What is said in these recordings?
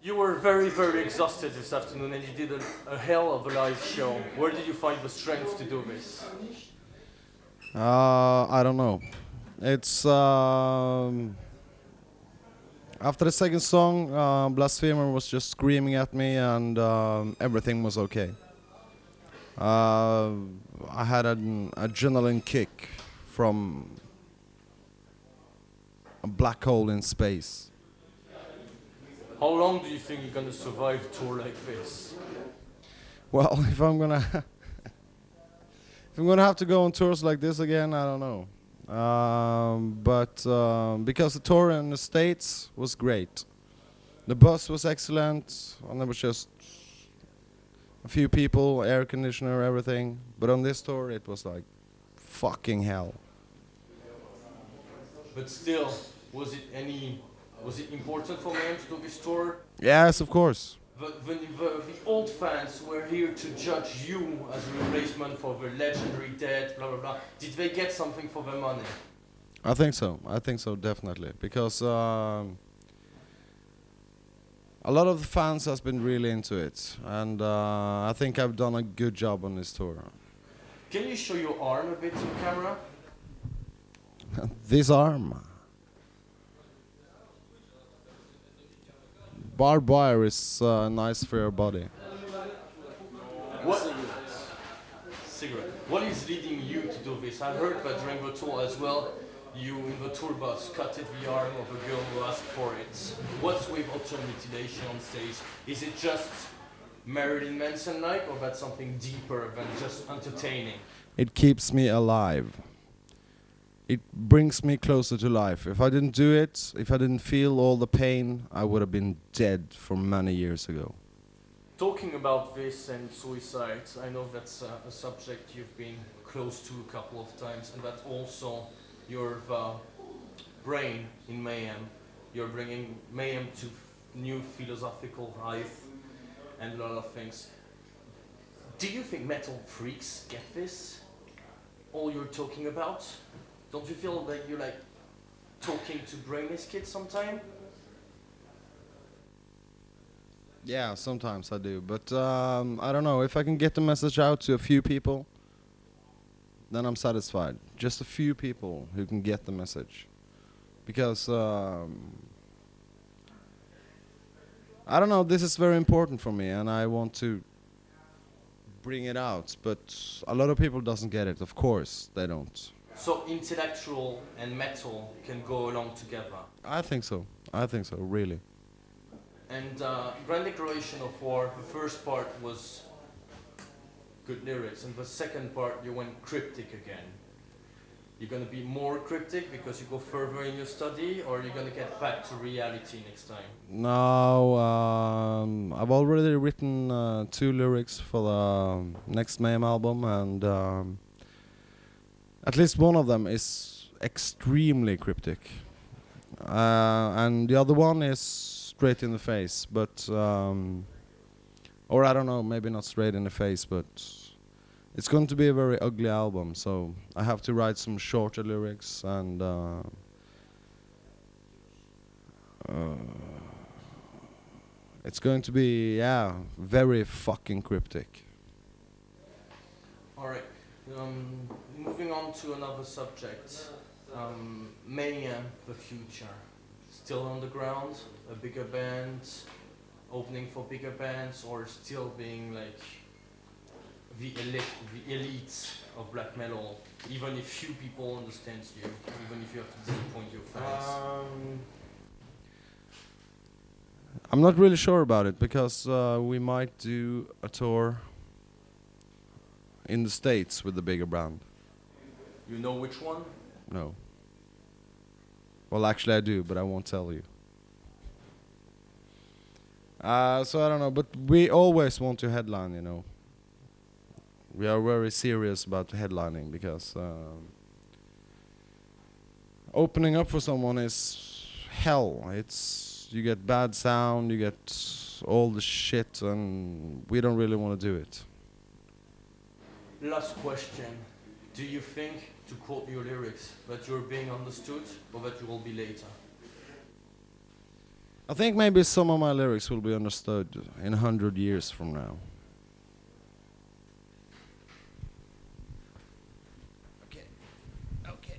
You were very, very exhausted this afternoon and you did a hell of a live show. Where did you find the strength to do this? I don't know. It's after the second song, Blasphemer was just screaming at me, and everything was okay. I had an adrenaline kick from a black hole in space. How long do you think you're gonna survive a tour like this? Well, if I'm gonna if I'm gonna have to go on tours like this again, I don't know. But because the tour in the States was great, the bus was excellent, and there was just a few people, air conditioner, everything. But on this tour, it was like fucking hell. But still, was it important for Mayhem to do this tour? Yes, of course. The old fans were here to judge you as a replacement for the legendary dead, blah blah blah. Did they get something for their money? I think so. I think so, definitely. Because a lot of the fans has been really into it. And I think I've done a good job on this tour. Can you show your arm a bit to the camera? This arm. Barbed wire is nice for your body. What? Cigarette. What is leading you to do this? I heard that during the tour as well, you in the tour bus cut the arm of a girl who asked for it. What's with auto-mutilation on stage? Is it just Marilyn Manson-like, or that's something deeper than just entertaining? It keeps me alive. It brings me closer to life. If I didn't do it, if I didn't feel all the pain, I would have been dead from many years ago. Talking about this and suicide, I know that's a subject you've been close to a couple of times, and that also your brain in Mayhem. You're bringing Mayhem to new philosophical height and a lot of things. Do you think metal freaks get this? All you're talking about? Don't you feel that you're like talking to brainless kids sometime? Yeah, sometimes I do. But I don't know. If I can get the message out to a few people, then I'm satisfied. Just a few people who can get the message. Because, I don't know, this is very important for me and I want to bring it out. But a lot of people doesn't get it, of course, they don't. So intellectual and metal can go along together. I think so. I think so, really. And Grand Declaration of War, the first part was good lyrics, and the second part you went cryptic again. You're gonna be more cryptic because you go further in your study, or you're gonna get back to reality next time? No, I've already written 2 lyrics for the next Mayhem album, and at least one of them is extremely cryptic. And the other one is straight in the face, but or I don't know, maybe not straight in the face, but it's going to be a very ugly album, so I have to write some shorter lyrics, and it's going to be, yeah, very fucking cryptic. Alright, moving on to another subject. Mayhem, the future. Still on the ground, a bigger band, opening for bigger bands, or still being like the elite of black metal, even if few people understand you, even if you have to disappoint your fans? I'm not really sure about it, because we might do a tour in the States with the bigger band. You know which one? No. Well, actually I do, but I won't tell you. So I don't know, but we always want to headline, you know. We are very serious about headlining, because opening up for someone is hell. It's, you get bad sound, you get all the shit, and we don't really want to do it. Last question. Do you think, to quote your lyrics, that you're being understood, or that you will be later? I think maybe some of my lyrics will be understood in 100 years from now. Okay. Okay.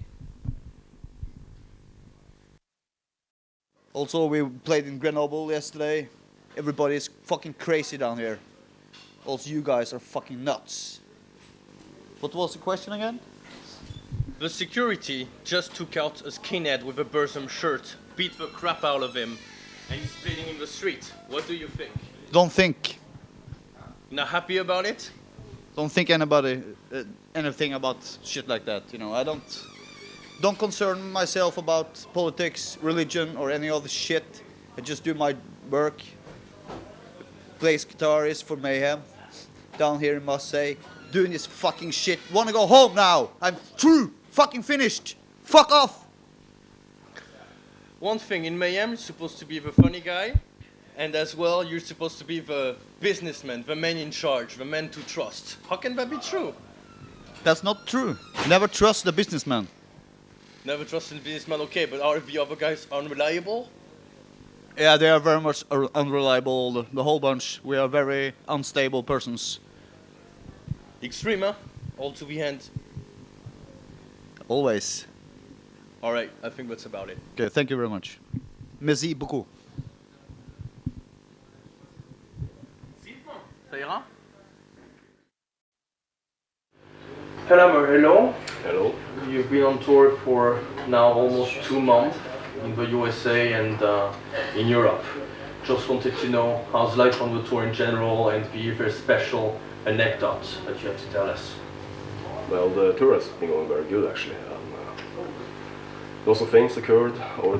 Also, we played in Grenoble yesterday. Everybody is fucking crazy down here. Also, you guys are fucking nuts. What was the question again? The security just took out a skinhead with a Burzum shirt, beat the crap out of him, and he's bleeding in the street. What do you think? Don't think. Not happy about it? Don't think anything about shit like that. You know, I don't concern myself about politics, religion, or any other shit. I just do my work. Plays guitarist for Mayhem down here in Marseille, doing this fucking shit. Wanna go home now? I'm through. Fucking finished. Fuck off. One thing, in Mayhem you're supposed to be the funny guy, and as well you're supposed to be the businessman, the man in charge, the man to trust. How can that be true? That's not true. Never trust the businessman. Never trust in businessman, okay, but are the other guys unreliable? Yeah, they are very much unreliable. The whole bunch. We are very unstable persons. Extreme, huh? All to the end. Always. Alright, I think that's about it. Okay, thank you very much. Merci beaucoup. Ça ira? Hello. Hello. You've been on tour for now almost 2 months in the USA and in Europe. Just wanted to know how's life on the tour in general and the very special anecdote that you have to tell us. Well, the tour has been going very good actually. Lots of things occurred over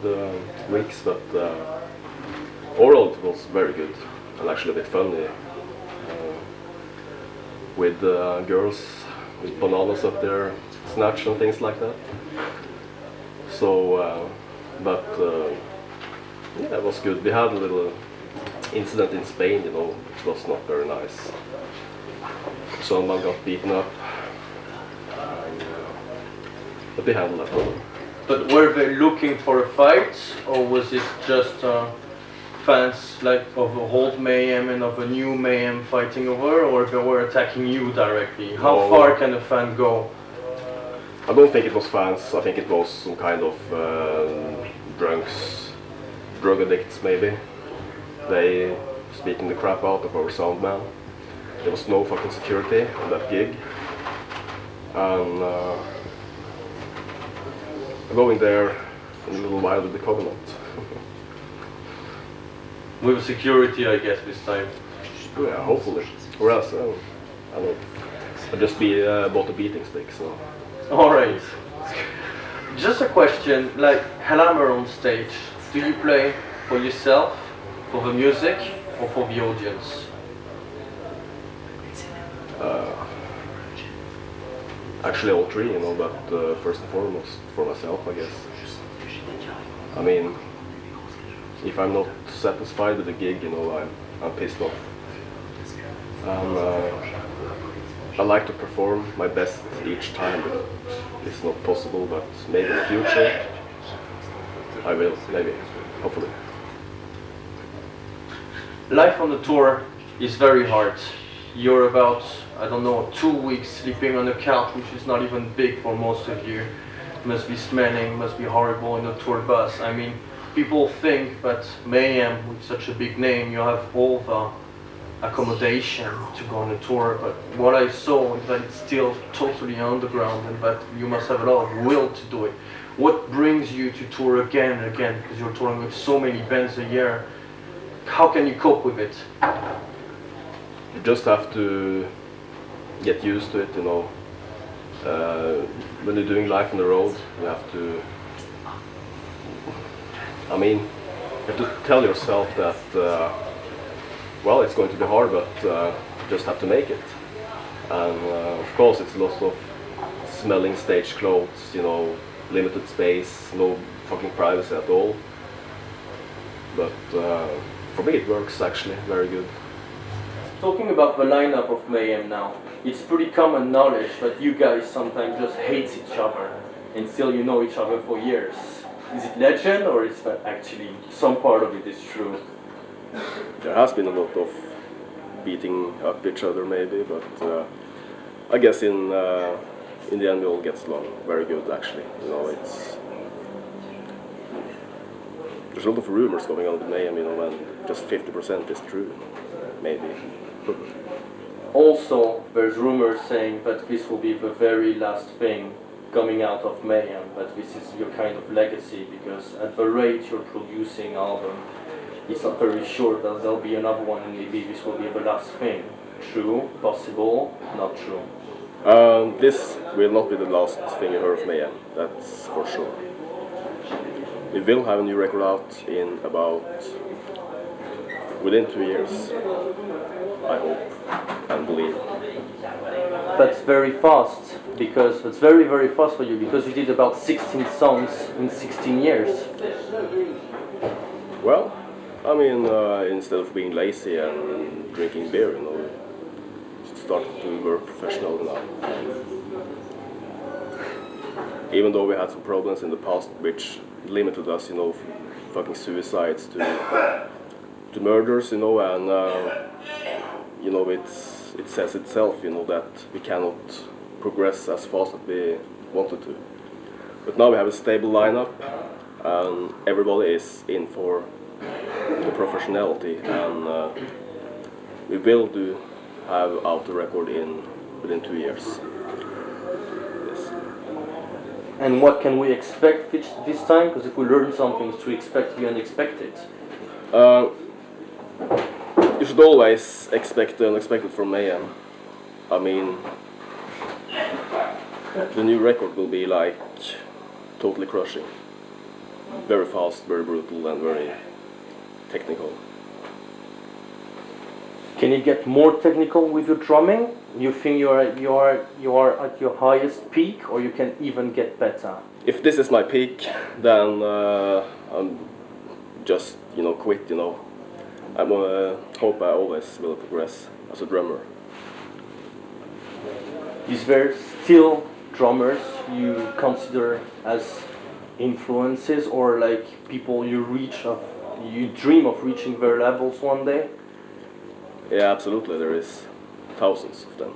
the weeks, but overall it was very good and actually a bit funny. With girls with bananas up there, snatch and things like that. So, yeah, it was good. We had a little incident in Spain, you know, it was not very nice. Someone got beaten up, and, but we handled that well. But were they looking for a fight, or was it just fans like of the old Mayhem and of a new Mayhem fighting over, or they were attacking you directly? How No. far can a fan go? I don't think it was fans, I think it was some kind of drug addicts maybe. They was beating the crap out of our sound man. There was no fucking security on that gig. And I'm going there in a little while with the Covenant. With security, I guess, this time. Yeah, hopefully. Or else, I don't know. I just bought a beating stick, so. Alright. Just a question, like Hammer on stage, do you play for yourself, for the music, or for the audience? Actually all three, you know, but first and foremost for myself, I guess. I mean, if I'm not satisfied with the gig, you know, I'm pissed off. And I like to perform my best each time, but it's not possible, but maybe in the future I will, maybe, hopefully. Life on the tour is very hard. You're about, I don't know, 2 weeks sleeping on a couch, which is not even big for most of you. Must be smelling, must be horrible in a tour bus. I mean, people think that Mayhem, with such a big name, you have all the accommodation to go on a tour, but what I saw is that it's still totally underground and that you must have a lot of will to do it. What brings you to tour again and again, because you're touring with so many bands a year? How can you cope with it? You just have to get used to it, you know. When you're doing life on the road, you have to, I mean, you have to tell yourself that, well, it's going to be hard, but you just have to make it. And of course it's lots of smelling stage clothes, you know, limited space, no fucking privacy at all. But for me it works actually very good. Talking about the lineup of Mayhem now, it's pretty common knowledge that you guys sometimes just hate each other, and still you know each other for years. is it legend or is that actually some part of it is true? There has been a lot of beating up each other maybe, but I guess in the end we all get along very good actually. You know, there's a lot of rumors going on with Mayhem, you know, and just 50% is true, maybe. Also, there's rumors saying that this will be the very last thing coming out of Mayhem, that this is your kind of legacy, because at the rate you're producing album, it's not very sure that there'll be another one and maybe this will be the last thing. True? Possible? Not true? This will not be the last thing you hear of Mayhem, that's for sure. We will have a new record out in within 2 years, I hope and believe. That's very fast, because that's very, very fast for you, because you did about 16 songs in 16 years. Well, I mean, instead of being lazy and drinking beer, you know, started to work professional now. Even though we had some problems in the past which limited us, you know, fucking suicides to murders, you know, and you know, it says itself, you know, that we cannot progress as fast as we wanted to. But now we have a stable lineup, and everybody is in for the professionality, and we will have out the record within 2 years. Yes. And what can we expect this time? Because if we learn something, it's to expect the unexpected. You should always expect the unexpected from Mayhem. I mean, the new record will be like totally crushing. Very fast, very brutal, and very technical. Can you get more technical with your drumming? You think you are at your highest peak, or you can even get better? If this is my peak, then I'm just, you know, quit, you know. I hope I always will progress as a drummer. Is there still drummers you consider as influences, or like people you dream of reaching their levels one day? Yeah, absolutely, there is thousands of them.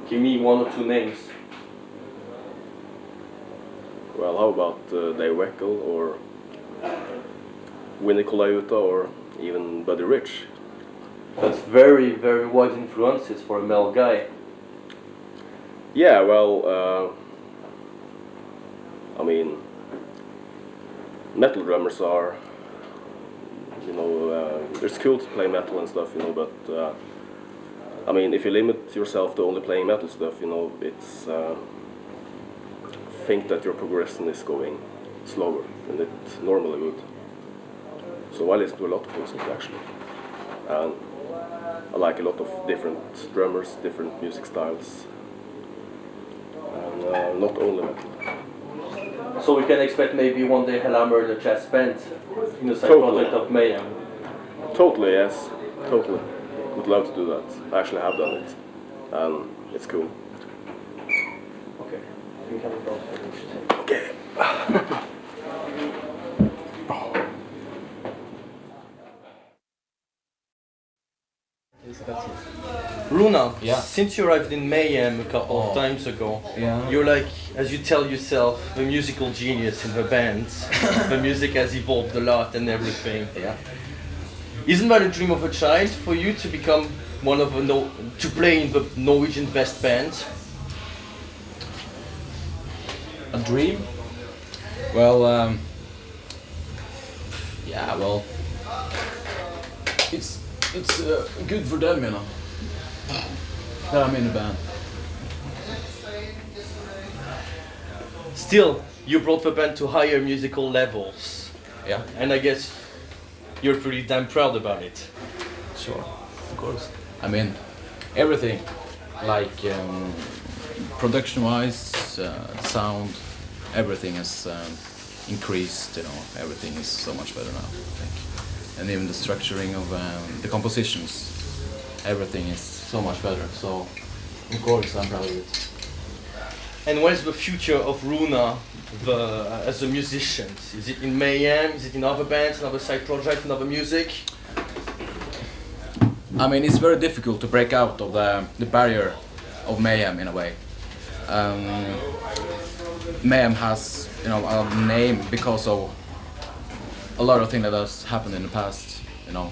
Give me 1 or 2 names. Well, how about Dave Weckl, or Winnie Colaiuta, or even Buddy Rich? That's very, very wide influences for a male guy. Yeah, well, I mean, metal drummers are, you know, it's cool to play metal and stuff, you know, but I mean, if you limit yourself to only playing metal stuff, you know, it's think that your progression is going slower than it normally would. So I listen to a lot of music actually, and I like a lot of different drummers, different music styles, and not only metal. So we can expect maybe one day Hellhammer in a jazz band in the side Totally. project of Mayhem. Totally, yes, totally. Would love to do that. I actually have done it, and it's cool. Okay. I think I'm about finished. Okay. Runa, Yeah. since you arrived in Mayhem a couple of times ago, Yeah. you're like, as you tell yourself, the musical genius in the band. The music has evolved a lot and everything. Yeah. Isn't that a dream of a child for you to become one of to play in the Norwegian best band? A dream? Well, yeah, well, it's good for them, you know, that I'm in a band. Still, you brought the band to higher musical levels, Yeah, and I guess you're pretty damn proud about it. sure, of course. I mean, everything, like production-wise, sound, everything has increased. You know, everything is so much better now. I think. And even the structuring of the compositions, everything is so much better. So, of course, I'm proud of it. And what is the future of Runa as a musician? Is it in Mayhem? Is it in other bands, another side project, another music? I mean, it's very difficult to break out of the barrier of Mayhem in a way. Mayhem has, you know, a name because of a lot of things that has happened in the past, you know,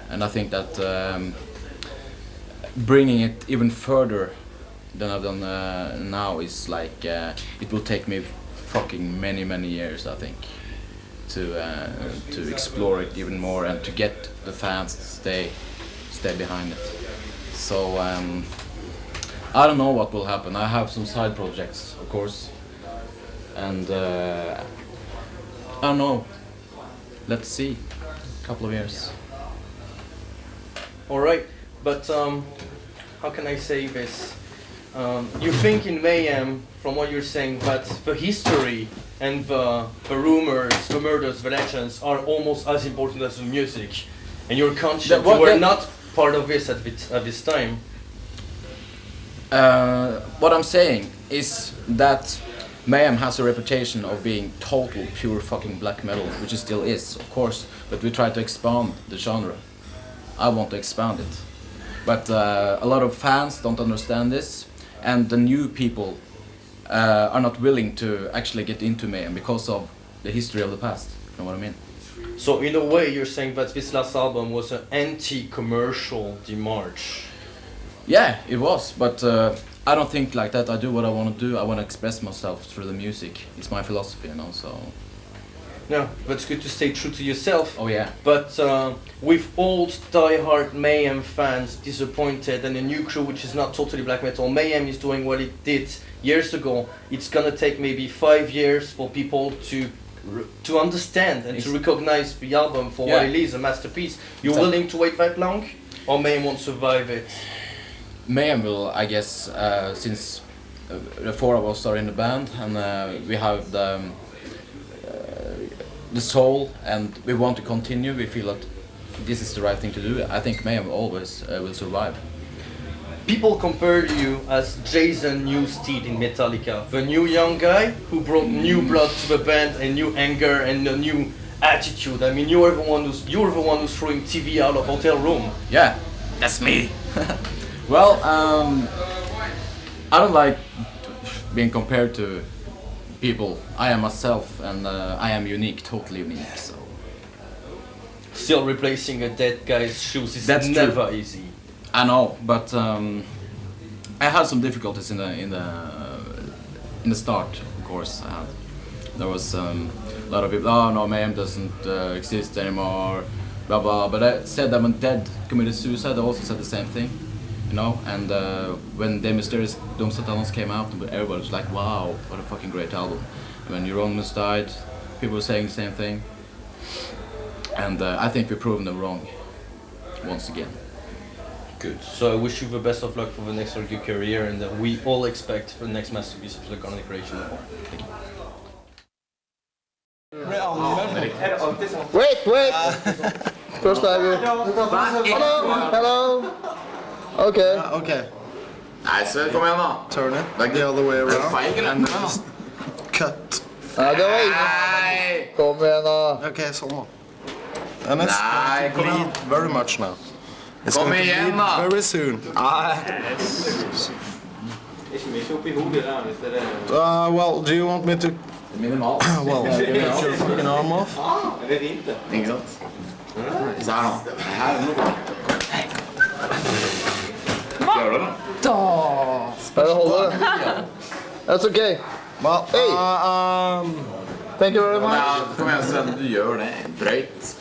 and I think that bringing it even further than I've done now is like it will take me fucking many years, I think, to explore it even more and to get the fans to stay behind it. So I don't know what will happen. I have some side projects, of course, and I don't know. Let's see. A couple of years. All right, but how can I say this? You think in Mayhem, from what you're saying, that the history and the rumors, the murders, the legends are almost as important as the music, and you're conscious you were not part of this at this time. What I'm saying is that Mayhem has a reputation of being total, pure fucking black metal, which it still is, of course, but we try to expand the genre. I want to expand it. But a lot of fans don't understand this, and the new people are not willing to actually get into Mayhem because of the history of the past, you know what I mean? So in a way you're saying that this last album was an anti-commercial demarche. Yeah, it was, but I don't think like that. I do what I want to do. I want to express myself through the music. It's my philosophy, you know, so... Yeah, but it's good to stay true to yourself. Oh yeah. But with old die-hard Mayhem fans disappointed and a new crew which is not totally black metal, Mayhem is doing what it did years ago. It's gonna take maybe 5 years for people to understand and to recognize the album for what it is, a masterpiece. You're willing to wait that long? Or Mayhem won't survive it? Mayhem will, I guess, since the four of us are in the band and we have the soul and we want to continue, we feel that this is the right thing to do. I think Mayhem always will survive. People compare you as Jason Newsted in Metallica, the new young guy who brought new blood to the band and new anger and a new attitude. I mean, you're the one who's throwing TV out of hotel room. Yeah, that's me. Well, I don't like being compared to people. I am myself, and I am unique, totally unique. So still replacing a dead guy's shoes is never easy. I know, but I had some difficulties in the start. Of course, I had. There was a lot of people. Oh no, Mayhem doesn't exist anymore. Blah blah. But I said that when Dead committed suicide, I also said the same thing. You know, and when the Mysterious Doomsatans came out, everybody was like, wow, what a fucking great album. When Euronymous died, people were saying the same thing. And I think we've proven them wrong, once again. Good. So I wish you the best of luck for the next of your career, and we all expect the next masterpiece of electronic creation. Thank you. Wait! First time. Hello. Okay. Okay. Nei, så kom igjen da. Turn it Det the other way Er det around. feil greiene da? Cut. Nei, det var ingen. Nei! Kom igjen da. Okay, sånn da. And it's Nei, kom igjen. bleed very much now. It's Kom going to igjen bleed da. very soon. Well, do you want me to... Minimalt. Well, get your fucking arm off? Ikke sant? Så her nå. Her er noe. Gjør du det? Bare hold det. That's okay. Well, Thank you very much. Ja, kom igjen Sven, du gjør det. Brøyt.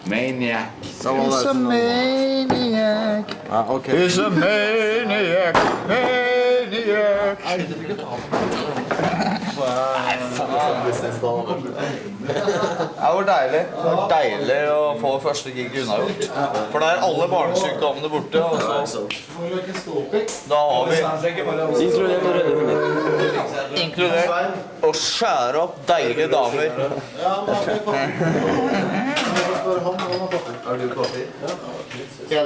Maniac. He's a maniac. okay. He's a maniac. Maniac. Det var deilig. Det var deilig å få første gig unnagjort. For da er alle barnesykdommene borte, og så da har vi inkludert å skjære opp deilige damer. Har du kaffe? Ja.